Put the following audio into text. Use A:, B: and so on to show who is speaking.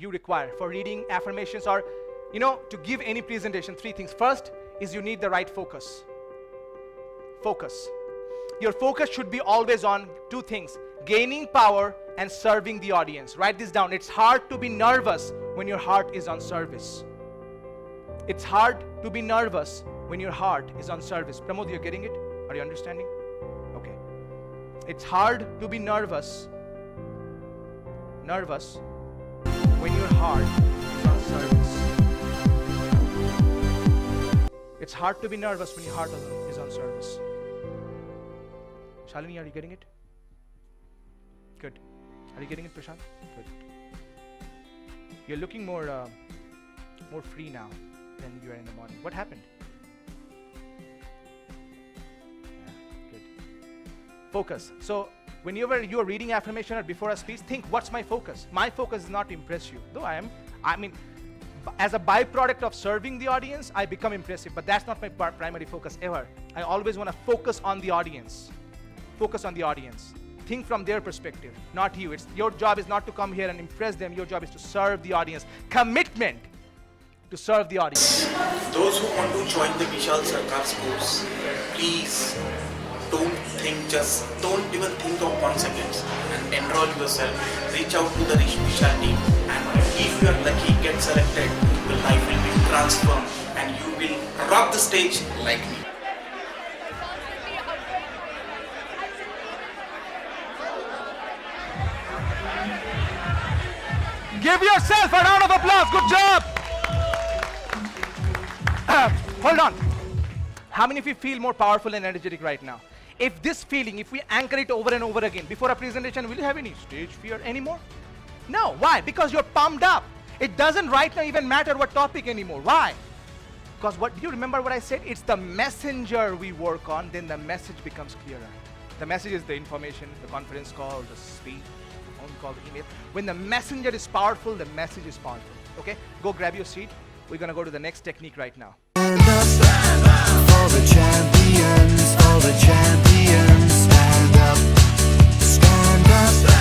A: you require for reading affirmations or, to give any presentation? 3 things. First is you need the right focus. Focus. Your focus should be always on 2 things: gaining power and serving the audience. Write this down. It's hard to be nervous when your heart is on service. It's hard to be nervous when your heart is on service. Pramod, you're getting it? Are you understanding? Okay. It's hard to be nervous when your heart is on service. It's hard to be nervous when your heart is on service. Shalini, are you getting it? Good. Are you getting it, Prashant? Good. You're looking more free now than you were in the morning. What happened? Yeah, good. Focus. So whenever you are reading affirmation or before a speech, think, what's my focus? My focus is not to impress you. Though as a byproduct of serving the audience, I become impressive, but that's not my primary focus ever. I always want to focus on the audience. Focus on the audience. Think from their perspective, not you. Your job is not to come here and impress them. Your job is to serve the audience. Commitment to serve the audience.
B: Those who want to join the Bishal Sarkar's course, please don't even think of 1 second and enroll yourself. Reach out to the Bishal team, and if you are lucky, get selected, your life will be transformed and you will rock the stage like me.
A: Give yourself a round of applause. Good job. Hold on. How many of you feel more powerful and energetic right now? If this feeling, if we anchor it over and over again before a presentation, will you have any stage fear anymore? No. Why? Because you're pumped up. It doesn't right now even matter what topic anymore. Why? Because do you remember what I said? It's the messenger we work on, then the message becomes clearer. The message is the information, the conference call, the speech, the phone call, the email. When the messenger is powerful, the message is powerful. Okay? Go grab your seat. We're going to go to the next technique right now.
C: Stand up for the champions, for the champions. Stand up, stand up.